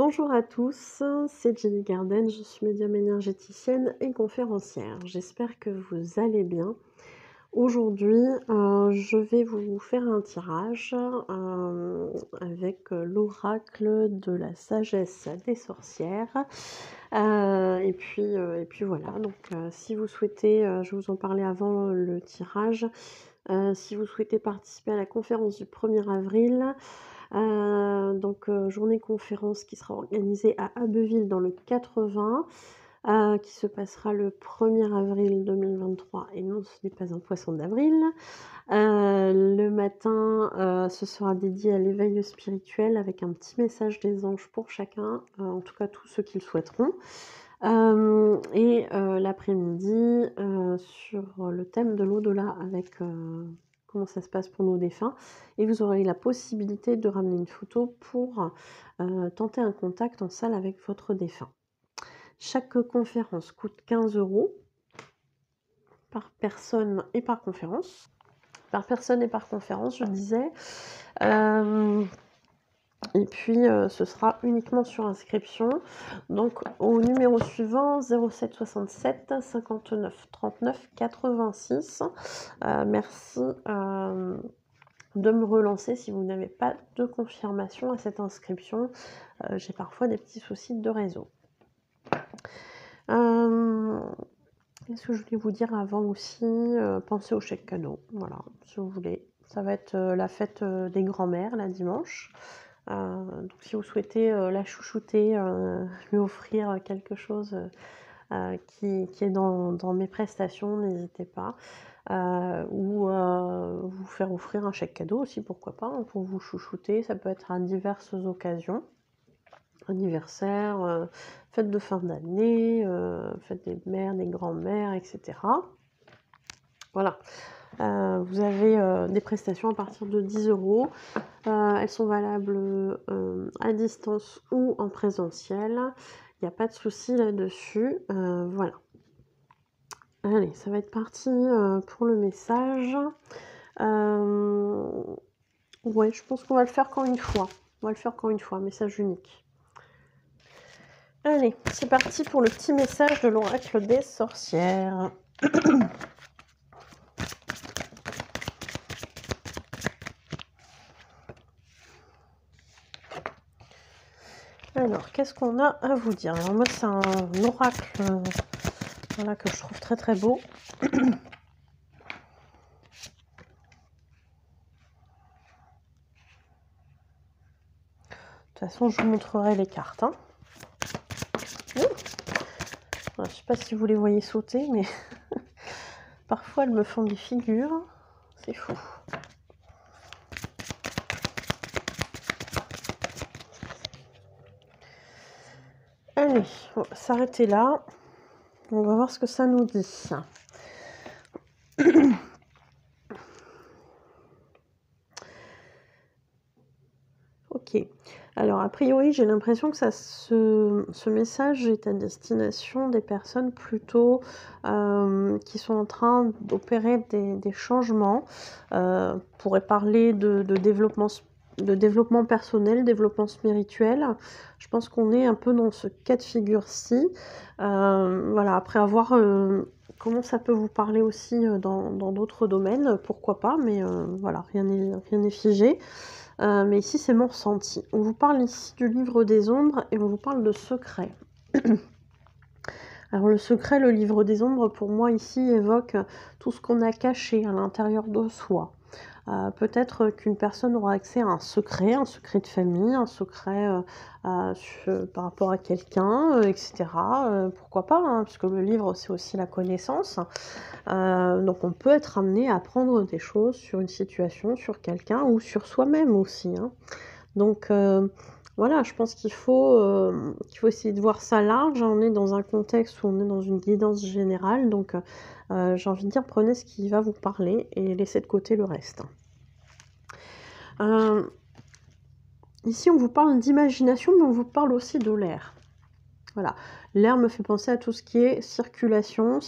Bonjour à tous, c'est Jenny Garden, je suis médium énergéticienne et conférencière. J'espère que vous allez bien. Aujourd'hui, je vais vous faire un tirage avec l'oracle de la sagesse des sorcières. Et puis voilà, donc si vous souhaitez, je vous en parlais avant le tirage, si vous souhaitez participer à la conférence du 1er avril, journée conférence qui sera organisée à Abbeville dans le 80, qui se passera le 1er avril 2023 et non, ce n'est pas un poisson d'avril. Le matin, ce sera dédié à l'éveil spirituel avec un petit message des anges pour chacun, en tout cas tous ceux qui le souhaiteront. L'après-midi, sur le thème de l'au-delà avec comment ça se passe pour nos défunts, et vous aurez la possibilité de ramener une photo pour tenter un contact en salle avec votre défunt. Chaque conférence coûte 15 € par personne et par conférence. Par personne et par conférence, je disais. Ce sera uniquement sur inscription. Donc au numéro suivant, 07 67 59 39 86. Merci de me relancer si vous n'avez pas de confirmation à cette inscription. J'ai parfois des petits soucis de réseau. Qu'est-ce que je voulais vous dire avant aussi? Pensez au chèque cadeau, voilà, si vous voulez. Ça va être la fête des grands-mères, la dimanche. Donc si vous souhaitez la chouchouter, lui offrir quelque chose qui est dans mes prestations, n'hésitez pas. Ou vous faire offrir un chèque cadeau aussi, pourquoi pas, hein, pour vous chouchouter. Ça peut être à diverses occasions. Anniversaire, fête de fin d'année, fête des mères, des grands-mères, etc. Voilà. Vous avez des prestations à partir de 10 €. Elles sont valables à distance ou en présentiel. Il n'y a pas de souci là-dessus. Voilà. Allez, ça va être parti pour le message. Ouais, je pense qu'on va le faire qu'en une fois. On va le faire qu'en une fois, message unique. Allez, c'est parti pour le petit message de l'oracle des sorcières. Alors, qu'est-ce qu'on a à vous dire? Alors moi, c'est un oracle voilà, que je trouve très très beau. De toute façon, je vous montrerai les cartes. Hein. Je ne sais pas si vous les voyez sauter, mais parfois elles me font des figures. C'est fou. Allez, on va s'arrêter là. On va voir ce que ça nous dit. Ok. Alors, a priori, j'ai l'impression que ce message est à destination des personnes plutôt qui sont en train d'opérer des changements. On pourrait parler de développement personnel, développement spirituel. Je pense qu'on est un peu dans ce cas de figure-ci. Voilà, après avoir comment ça peut vous parler aussi dans d'autres domaines, pourquoi pas, mais voilà, rien n'est figé. Mais ici, c'est mon ressenti. On vous parle ici du livre des ombres et on vous parle de secret. Alors le secret, le livre des ombres, pour moi, ici, évoque tout ce qu'on a caché à l'intérieur de soi. Peut-être qu'une personne aura accès à un secret de famille, un secret par rapport à quelqu'un, etc. Pourquoi pas, hein, puisque le livre, c'est aussi la connaissance. Donc on peut être amené à apprendre des choses sur une situation, sur quelqu'un ou sur soi-même aussi. Hein. Donc voilà, je pense qu'il faut essayer de voir ça large. On est dans un contexte où on est dans une guidance générale, donc j'ai envie de dire, prenez ce qui va vous parler et laissez de côté le reste. Ici, on vous parle d'imagination, mais on vous parle aussi de l'air. Voilà, l'air me fait penser à tout ce qui est circulation,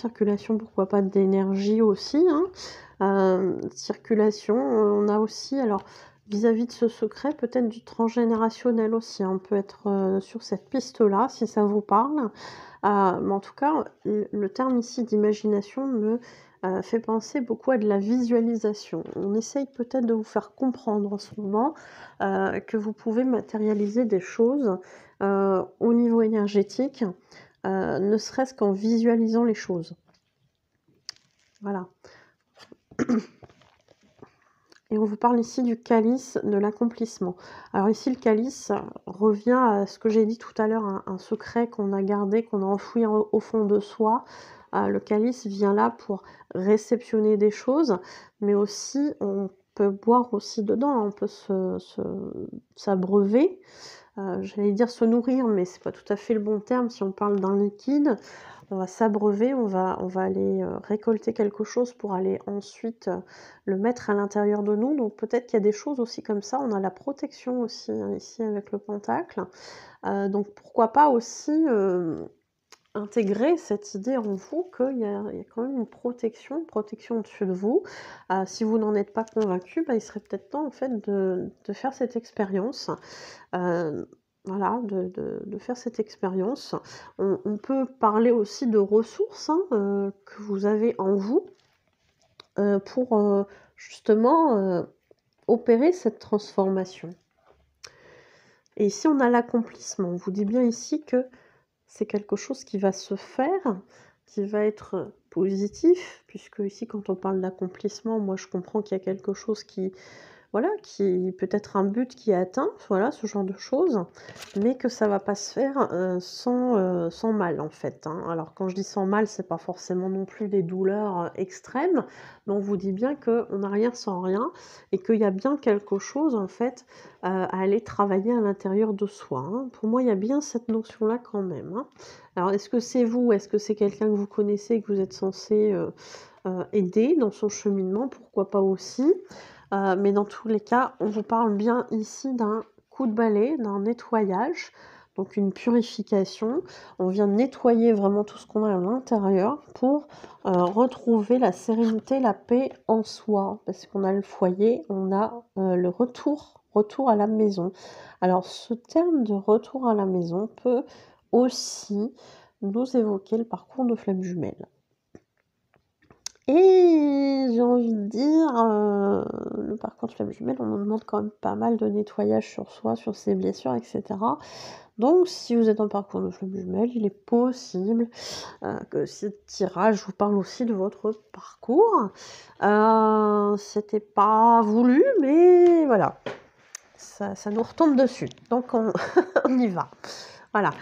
pourquoi pas d'énergie aussi, hein. Circulation, on a aussi, alors vis-à-vis de ce secret, peut-être du transgénérationnel aussi, hein. On peut être sur cette piste-là, si ça vous parle. Mais en tout cas, le terme ici d'imagination me fait penser beaucoup à de la visualisation. On essaye peut-être de vous faire comprendre en ce moment que vous pouvez matérialiser des choses au niveau énergétique, ne serait-ce qu'en visualisant les choses. Voilà. Et on vous parle ici du calice de l'accomplissement. Alors ici, le calice revient à ce que j'ai dit tout à l'heure, un secret qu'on a gardé, qu'on a enfoui au fond de soi. Le calice vient là pour réceptionner des choses, mais aussi on peut boire aussi dedans, on peut s'abreuver. J'allais dire se nourrir, mais c'est pas tout à fait le bon terme si on parle d'un liquide. On va s'abreuver, on va aller récolter quelque chose pour aller ensuite le mettre à l'intérieur de nous. Donc peut-être qu'il y a des choses aussi comme ça. On a la protection aussi, hein, ici avec le pentacle. Donc pourquoi pas aussi intégrer cette idée en vous qu'il y a quand même une protection au-dessus de vous. Si vous n'en êtes pas convaincu, il serait peut-être temps en fait de faire cette expérience. Voilà, de faire cette expérience. On peut parler aussi de ressources, hein, que vous avez en vous pour justement opérer cette transformation. Et ici, on a l'accomplissement. On vous dit bien ici que c'est quelque chose qui va se faire, qui va être positif, puisque ici, quand on parle d'accomplissement, moi, je comprends qu'il y a quelque chose qui peut être un but qui est atteint, voilà, ce genre de choses, mais que ça va pas se faire sans mal, en fait, hein. Alors, quand je dis sans mal, c'est pas forcément non plus des douleurs extrêmes, mais on vous dit bien qu'on n'a rien sans rien, et qu'il y a bien quelque chose, en fait, à aller travailler à l'intérieur de soi, hein. Pour moi, il y a bien cette notion-là quand même, hein. Alors, est-ce que c'est vous? Est-ce que c'est quelqu'un que vous connaissez et que vous êtes censé aider dans son cheminement? Pourquoi pas aussi? Mais dans tous les cas, on vous parle bien ici d'un coup de balai, d'un nettoyage, donc une purification. On vient nettoyer vraiment tout ce qu'on a à l'intérieur pour retrouver la sérénité, la paix en soi. Parce qu'on a le foyer, on a le retour à la maison. Alors ce terme de retour à la maison peut aussi nous évoquer le parcours de flamme jumelle. Et j'ai envie de dire, le parcours de flamme jumelle, on nous demande quand même pas mal de nettoyage sur soi, sur ses blessures, et cetera. Donc si vous êtes en parcours de flamme jumelle, il est possible que ce tirage vous parle aussi de votre parcours. C'était pas voulu, mais voilà, ça nous retombe dessus. Donc on on y va. Voilà.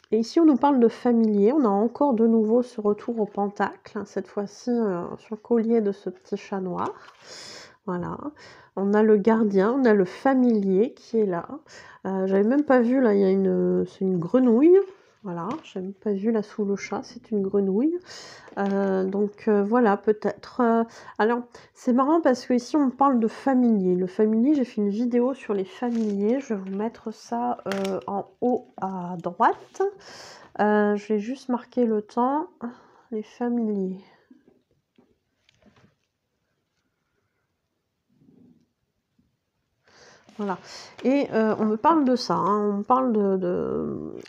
Et ici, on nous parle de familier. On a encore de nouveau ce retour au pentacle, hein, cette fois-ci sur le collier de ce petit chat noir. Voilà. On a le gardien, on a le familier qui est là. J'avais même pas vu, là, c'est une grenouille. Voilà, j'avais même pas vu là sous le chat, c'est une grenouille. Donc voilà, peut-être. Alors, c'est marrant parce que ici on parle de familier. Le familier, j'ai fait une vidéo sur les familiers. Je vais vous mettre ça en haut à droite. Je vais juste marquer le temps. Les familiers. Voilà. Et on me parle de ça, hein. On parle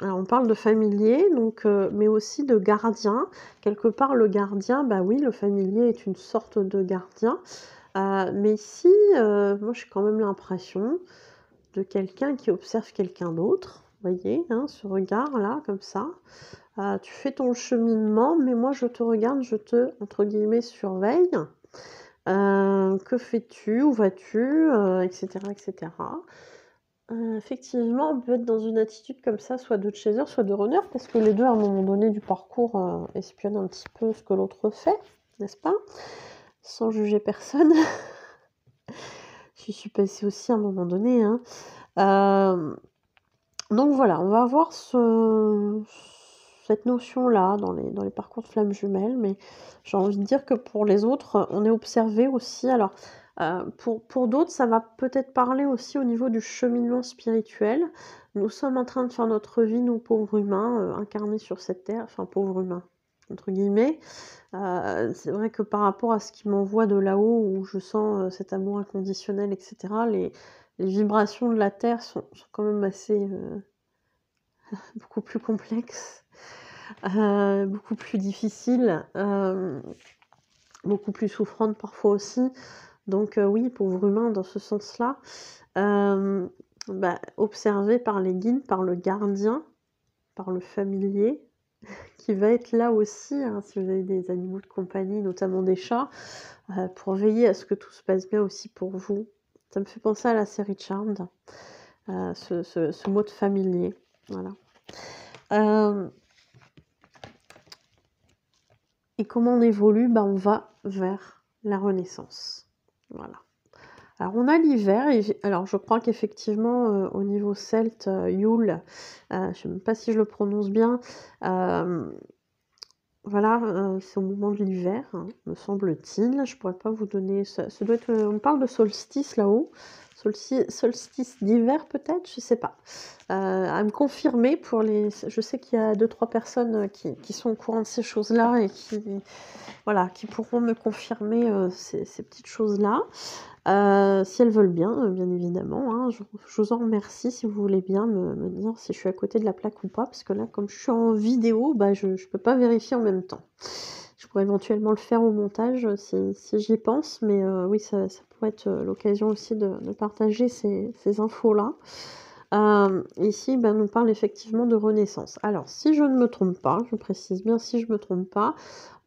alors on parle de familier, donc, mais aussi de gardien. Quelque part, le gardien, bah oui, le familier est une sorte de gardien. Mais ici, moi j'ai quand même l'impression de quelqu'un qui observe quelqu'un d'autre. Vous voyez, hein, ce regard-là, comme ça. Tu fais ton cheminement, mais moi je te regarde, je te, entre guillemets, surveille. Que fais-tu? Où vas-tu? Et cetera, et cetera. Effectivement, on peut être dans une attitude comme ça, soit de chaser, soit de runner, parce que les deux, à un moment donné du parcours, espionnent un petit peu ce que l'autre fait, n'est-ce pas? Sans juger personne. J'y suis passée aussi à un moment donné, hein. Donc voilà, on va avoir cette notion-là dans les parcours de flammes jumelles, mais j'ai envie de dire que pour les autres, on est observé aussi. Alors, pour d'autres, ça va peut-être parler aussi au niveau du cheminement spirituel. Nous sommes en train de faire notre vie, nous pauvres humains, incarnés sur cette terre, enfin pauvres humains. entre guillemets. C'est vrai que par rapport à ce qui m'envoie de là-haut, où je sens, cet amour inconditionnel et cetera, les vibrations de la terre sont quand même assez, beaucoup plus complexes, beaucoup plus difficiles, beaucoup plus souffrantes parfois aussi. Donc oui, pauvre humain dans ce sens-là. Hem, Observé par les guides, par le gardien, par le familier, qui va être là aussi, hein, si vous avez des animaux de compagnie, notamment des chats, pour veiller à ce que tout se passe bien aussi pour vous. Ça me fait penser à la série Charmed, ce mot de familier, voilà. Et comment on évolue? On va vers la renaissance, voilà. Alors on a l'hiver et alors je crois qu'effectivement, au niveau celte, Yule, je ne sais même pas si je le prononce bien, voilà, c'est au moment de l'hiver, hein, me semble-t-il. Je pourrais pas vous donner ça doit être, on parle de solstice là-haut. Solstice d'hiver peut-être? Je sais pas. À me confirmer pour les je sais qu'il y a 2-3 personnes, qui sont au courant de ces choses-là et voilà, qui pourront me confirmer, ces petites choses-là. Si elles veulent bien, bien évidemment, hein. Je vous en remercie si vous voulez bien me dire si je suis à côté de la plaque ou pas, parce que là, comme je suis en vidéo, je peux pas vérifier en même temps. Je pourrais éventuellement le faire au montage, si j'y pense, mais oui, ça pourrait être, l'occasion aussi de partager ces infos-là. Ici, on nous parle effectivement de renaissance. Alors, si je ne me trompe pas, je précise bien si je me trompe pas,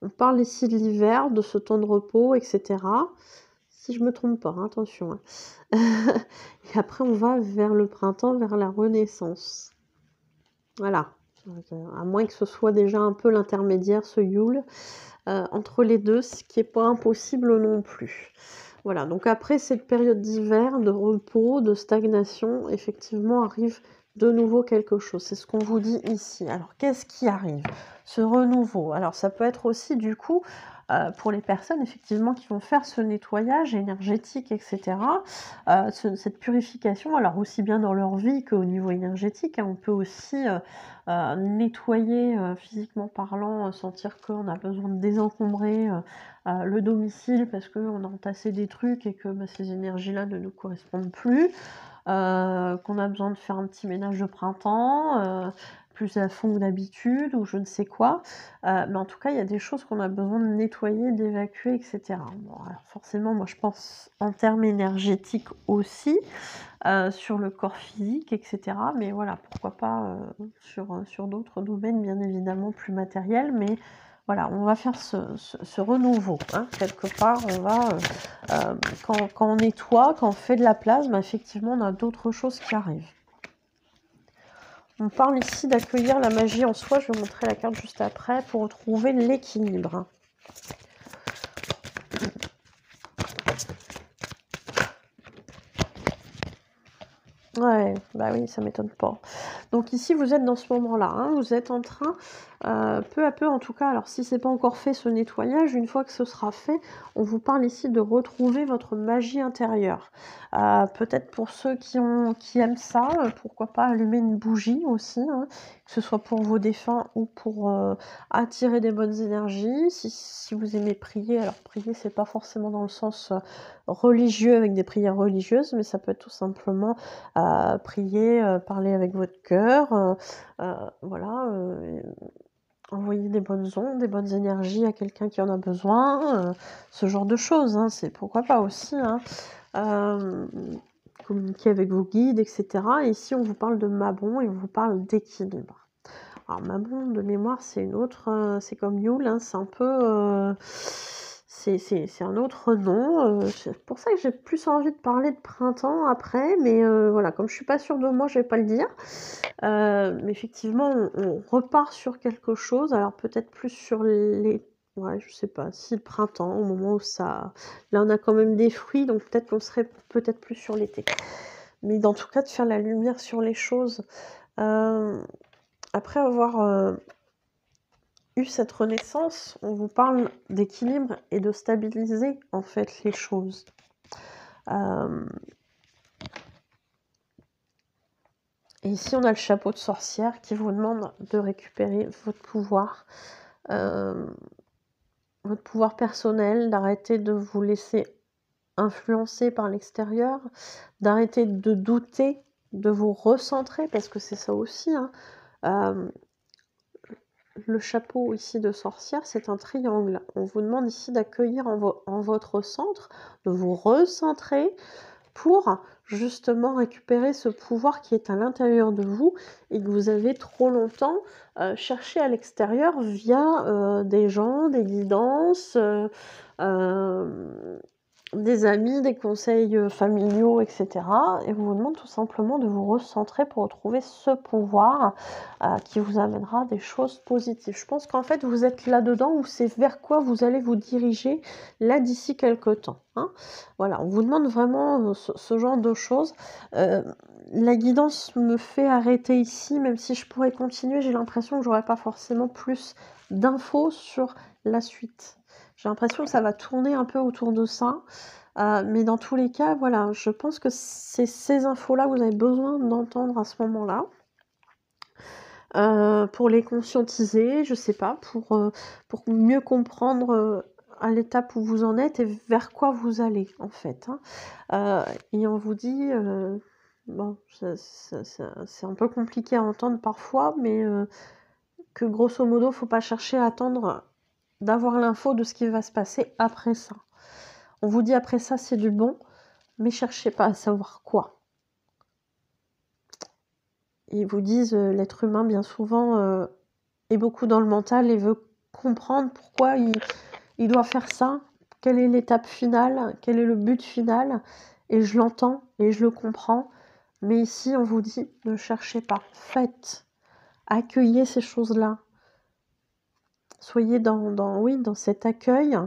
on parle ici de l'hiver, de ce temps de repos et cetera. Si je me trompe pas, hein, attention, hein. Et après on va vers le printemps, vers la renaissance. Voilà, à moins que ce soit déjà un peu l'intermédiaire, ce Yule, entre les 2, ce qui est pas impossible non plus. Voilà, donc après cette période d'hiver, de repos, de stagnation, effectivement arrive de nouveau quelque chose. C'est ce qu'on vous dit ici. Alors qu'est-ce qui arrive? Ce renouveau. Alors ça peut être aussi du coup, pour les personnes effectivement qui vont faire ce nettoyage énergétique et cetera, cette purification, alors aussi bien dans leur vie qu'au niveau énergétique, hein. On peut aussi, nettoyer, physiquement parlant, sentir qu'on a besoin de désencombrer, le domicile parce qu'on a entassé des trucs et que ces énergies-là ne nous correspondent plus, qu'on a besoin de faire un petit ménage de printemps, plus à fond que d'habitude ou je ne sais quoi. Mais en tout cas, il y a des choses qu'on a besoin de nettoyer, d'évacuer et cetera. Bon, alors forcément, moi je pense en termes énergétiques aussi, sur le corps physique et cetera. Mais voilà, pourquoi pas, sur d'autres domaines bien évidemment plus matériels. Mais voilà, on va faire ce renouveau, hein. Quelque part, on va, quand on nettoie, quand on fait de la place, effectivement, on a d'autres choses qui arrivent. On parle ici d'accueillir la magie en soi. Je vais vous montrer la carte juste après pour retrouver l'équilibre. Ouais, oui, ça m'étonne pas. Donc ici, vous êtes dans ce moment-là, hein, vous êtes en train, peu à peu en tout cas, alors si c'est pas encore fait ce nettoyage, une fois que ce sera fait, on vous parle ici de retrouver votre magie intérieure. Peut-être pour ceux qui aiment ça, pourquoi pas allumer une bougie aussi, hein, que ce soit pour vos défunts ou pour, attirer des bonnes énergies. Si vous aimez prier, alors prier, c'est pas forcément dans le sens, religieux avec des prières religieuses, mais ça peut être tout simplement prier, parler avec votre cœur, voilà, envoyer des bonnes ondes, des bonnes énergies à quelqu'un qui en a besoin, ce genre de choses, hein, c'est pourquoi pas aussi, hein. Communiquer avec vos guides et cetera. Et ici, on vous parle de Mabon et on vous parle d'équilibre. Alors Mabon, de mémoire, c'est une autre, c'est comme Yule, hein, c'est un peu, c'est un autre nom, c'est pour ça que j'ai plus envie de parler de printemps après, mais voilà, comme je suis pas sûre de moi, je vais pas le dire. Mais effectivement, on repart sur quelque chose, alors peut-être plus sur les ouais, je sais pas, si le printemps, au moment où ça là, on a quand même des fruits, donc peut-être qu'on serait peut-être plus sur l'été. Mais dans tout cas, de faire la lumière sur les choses, après avoir, eu cette renaissance, on vous parle d'équilibre et de stabiliser, en fait, les choses. Et ici, on a le chapeau de sorcière qui vous demande de récupérer votre pouvoir, votre pouvoir personnel, d'arrêter de vous laisser influencer par l'extérieur, d'arrêter de douter, de vous recentrer, parce que c'est ça aussi, hein. Le chapeau ici de sorcière, c'est un triangle. On vous demande ici d'accueillir en votre centre, de vous recentrer pour justement récupérer ce pouvoir qui est à l'intérieur de vous et que vous avez trop longtemps cherché à l'extérieur via des gens, des guidances, des amis, des conseils familiaux, etc. Et on vous demande tout simplement de vous recentrer pour retrouver ce pouvoir qui vous amènera des choses positives. Je pense qu'en fait, vous êtes là-dedans ou c'est vers quoi vous allez vous diriger là d'ici quelques temps, hein. Voilà, on vous demande vraiment ce genre de choses. La guidance me fait arrêter ici, même si je pourrais continuer, j'ai l'impression que j'aurais pas forcément plus d'infos sur la suite. J'ai l'impression que ça va tourner un peu autour de ça. Mais dans tous les cas, voilà, je pense que c'est ces infos-là que vous avez besoin d'entendre à ce moment-là. Pour les conscientiser, je sais pas, pour mieux comprendre à l'étape où vous en êtes et vers quoi vous allez, en fait, hein. Et on vous dit, bon, c'est un peu compliqué à entendre parfois, mais que grosso modo, faut pas chercher à attendre d'avoir l'info de ce qui va se passer après ça. On vous dit après ça, c'est du bon, mais cherchez pas à savoir quoi. Ils vous disent, l'être humain, bien souvent, est beaucoup dans le mental et veut comprendre pourquoi il doit faire ça, quelle est l'étape finale, quel est le but final, et je l'entends et je le comprends. Mais ici, on vous dit, ne cherchez pas, faites, accueillez ces choses-là. Soyez dans cet accueil,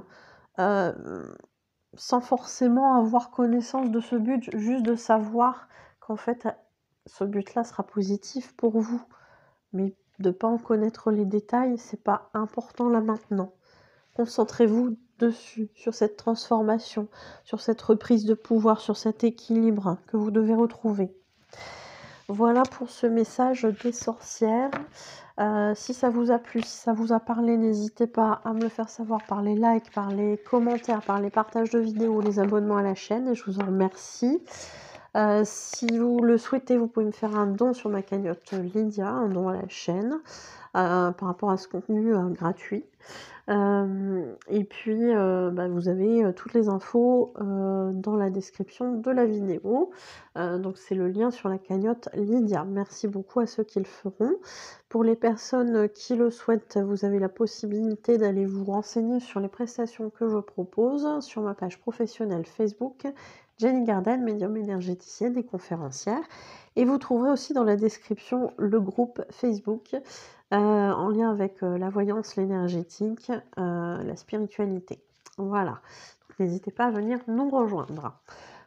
sans forcément avoir connaissance de ce but, juste de savoir qu'en fait, ce but-là sera positif pour vous. Mais de ne pas en connaître les détails, c'est pas important là maintenant. Concentrez-vous dessus, sur cette transformation, sur cette reprise de pouvoir, sur cet équilibre que vous devez retrouver. Voilà pour ce message des sorcières. Si ça vous a plu, si ça vous a parlé, n'hésitez pas à me le faire savoir par les likes, par les commentaires, par les partages de vidéos, les abonnements à la chaîne, et je vous en remercie. Si vous le souhaitez, vous pouvez me faire un don sur ma cagnotte Lydia, un don à la chaîne, par rapport à ce contenu gratuit. Et puis, vous avez toutes les infos dans la description de la vidéo. Donc c'est le lien sur la cagnotte Lydia. Merci beaucoup à ceux qui le feront. Pour les personnes qui le souhaitent, vous avez la possibilité d'aller vous renseigner sur les prestations que je propose sur ma page professionnelle Facebook, Jenny Garden, médium énergéticienne et conférencière. Et vous trouverez aussi dans la description le groupe Facebook en lien avec la voyance, l'énergétique, la spiritualité. Voilà. N'hésitez pas à venir nous rejoindre.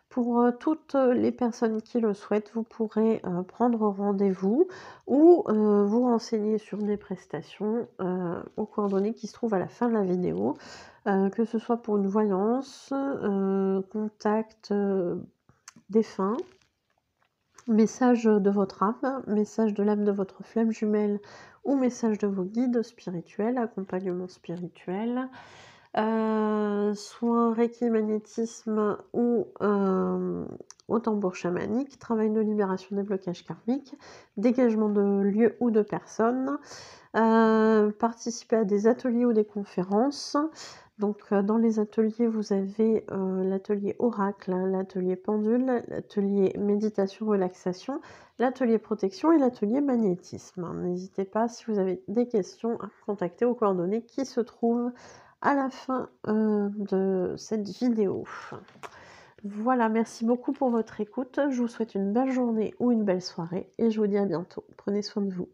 Pour toutes les personnes qui le souhaitent, vous pourrez prendre rendez-vous ou vous renseigner sur des prestations aux coordonnées qui se trouvent à la fin de la vidéo, que ce soit pour une voyance, contact défunt, message de votre âme, message de l'âme de votre flamme jumelle ou message de vos guides spirituels, accompagnement spirituel, soins Reiki, magnétisme ou au tambour chamanique, travail de libération des blocages karmiques, dégagement de lieux ou de personnes, participer à des ateliers ou des conférences. Donc dans les ateliers, vous avez l'atelier oracle, l'atelier pendule, l'atelier méditation, relaxation, l'atelier protection et l'atelier magnétisme. N'hésitez pas, si vous avez des questions, à me contacter aux coordonnées qui se trouvent à la fin de cette vidéo. Voilà, merci beaucoup pour votre écoute. Je vous souhaite une belle journée ou une belle soirée et je vous dis à bientôt. Prenez soin de vous.